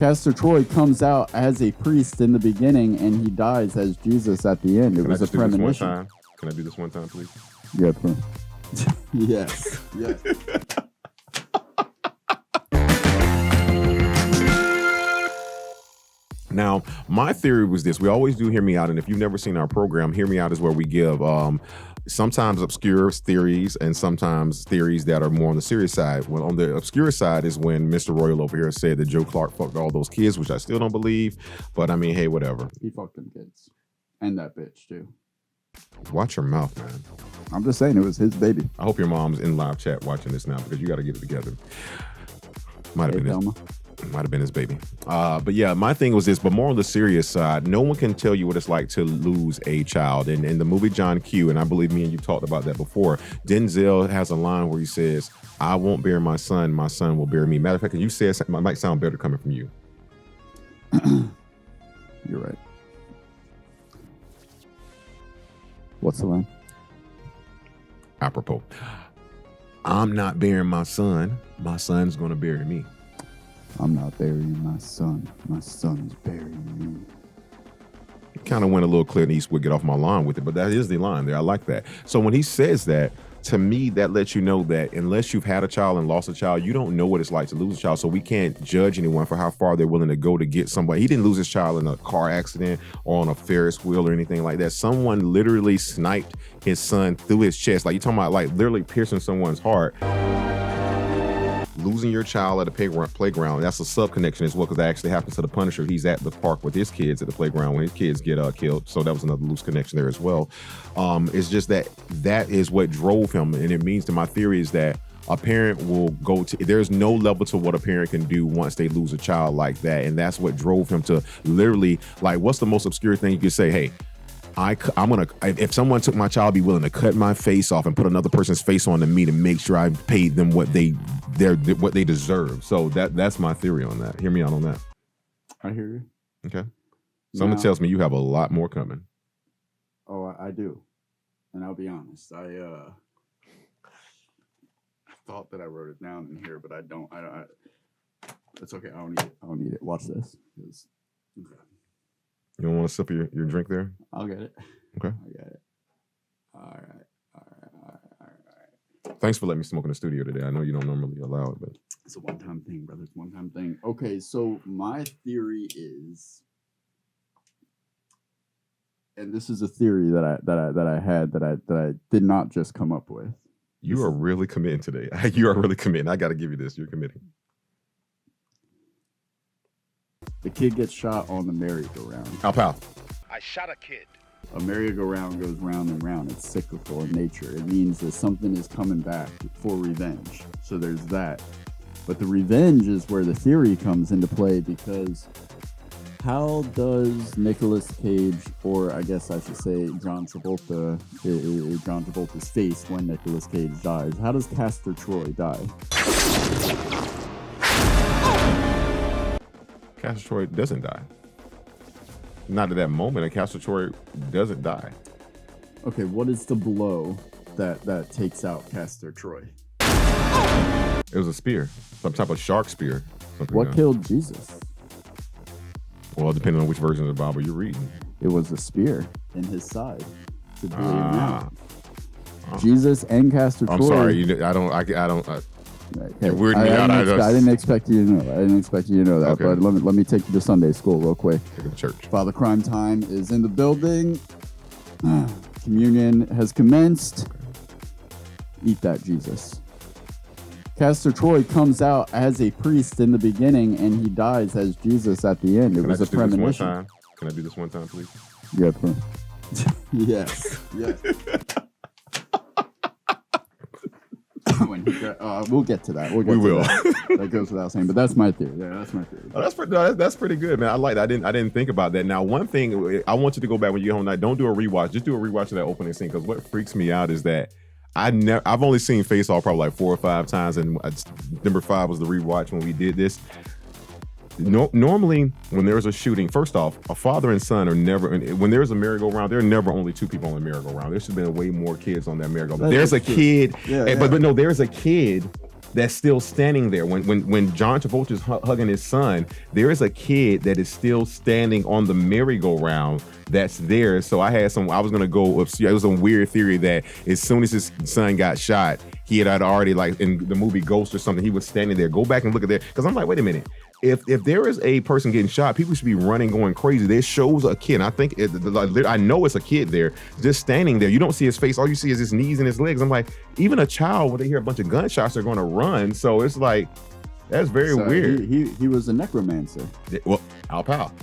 Castor Troy comes out as a priest in the beginning, and he dies as Jesus at the end. It was a premonition. Can I do this one time, please? Yeah, yes. Yes. Now, my theory was this. We always do Hear Me Out, and if you've never seen our program, Hear Me Out is where we give sometimes obscure theories and sometimes theories that are more on the serious side. Well, on the obscure side is when Mr. Royal over here said that Joe Clark fucked all those kids, which I still don't believe. But I mean, hey, whatever. He fucked them kids. And that bitch, too. Watch your mouth, man. I'm just saying it was his baby. I hope your mom's in live chat watching this now because you got to get it together. Might have been his baby. But yeah, my thing was this, but more on the serious side, no one can tell you what it's like to lose a child. And in the movie John Q, and I believe me and you talked about that before, Denzel has a line where he says, I won't bury my son will bury me. Matter of fact, you said something that might sound better coming from you. You're right. What's the line? Apropos. I'm not burying my son's gonna bury me. I'm not burying my son's burying me. Kind of went a little Clint Eastwood, get off my lawn with it, but that is the line there. I like that. So when he says that, to me, that lets you know that unless you've had a child and lost a child, you don't know what it's like to lose a child. So we can't judge anyone for how far they're willing to go to get somebody. He didn't lose his child in a car accident or on a Ferris wheel or anything like that. Someone literally sniped his son through his chest. Like, you're talking about like literally piercing someone's heart. Losing your child at a playground, that's a sub-connection as well, because that actually happens to the Punisher. He's at the park with his kids at the playground when his kids get killed. So that was another loose connection there as well. It's just that is what drove him. And it means to my theory is that a parent will go to, there's no level to what a parent can do once they lose a child like that. And that's what drove him to literally, like, what's the most obscure thing you could say? Hey, if someone took my child, I'd be willing to cut my face off and put another person's face onto me to make sure I paid them what they deserve. So that's my theory on that. Hear me out on that. I hear you. Okay. Someone tells me you have a lot more coming. Oh, I do. And I'll be honest. I thought that I wrote it down in here, but I don't. It's okay. I don't need it. Watch this. Okay. You don't want to sip your drink there? I'll get it. Okay. I get it. All right. Thanks for letting me smoke in the studio today. I know you don't normally allow it, but it's a one-time thing, brother. It's a one-time thing. Okay, so my theory is, and this is a theory that I did not just come up with. You are really committing today. You are really committing. I got to give you this. You're committing. The kid gets shot on the merry-go-round. Al pal. I shot a kid. A merry-go-round goes round and round. It's cyclical in nature. It means that something is coming back for revenge. So there's that. But the revenge is where the theory comes into play, because how does Nicolas Cage, or I guess I should say John Travolta's face when Nicolas Cage dies, how does Castor Troy die? Castor Troy doesn't die. Not at that moment. And Castor Troy doesn't die. Okay, what is the blow that takes out Castor Troy? It was a spear, some type of shark spear. What killed Jesus? Well, depending on which version of the Bible you're reading. It was a spear in his side to bleed him out. Jesus and Castor Troy. I'm sorry, I don't. Hey, I didn't expect you to know that. Okay. But let me take you to Sunday school real quick. Take you to church. Father Crime Time is in the building. Communion has commenced. Eat that, Jesus. Castor Troy comes out as a priest in the beginning, and he dies as Jesus at the end. It was a premonition. Can I do this one time, please? Yeah. Yes. We'll get to that. We will. That goes without saying, but that's my theory. Yeah, that's my theory. Oh, that's pretty good, man. I like that. I didn't think about that. Now, one thing I want you to go back when you get home tonight. Don't do a rewatch. Just do a rewatch of that opening scene, because what freaks me out is that I've only seen Face Off probably like 4 or 5 times, and number 5 was the rewatch when we did this. Normally, when there's a shooting, first off, a father and son are never. When there's a merry-go-round, there are never only 2 people on the merry-go-round. There should have been way more kids on that merry-go-round. There's a kid, but no, there's a kid that's still standing there. When John Travolta's hugging his son, there is a kid that is still standing on the merry-go-round that's there. So I was gonna go up. It was a weird theory that as soon as his son got shot, he had already, like in the movie Ghost or something, he was standing there. Go back and look at that, because I'm like, wait a minute. If there is a person getting shot, people should be running, going crazy. There shows a kid. I think I know it's a kid there, just standing there. You don't see his face. All you see is his knees and his legs. I'm like, even a child, when they hear a bunch of gunshots, they're going to run. So it's like, that's very weird. He was a necromancer. Well, Al Pal.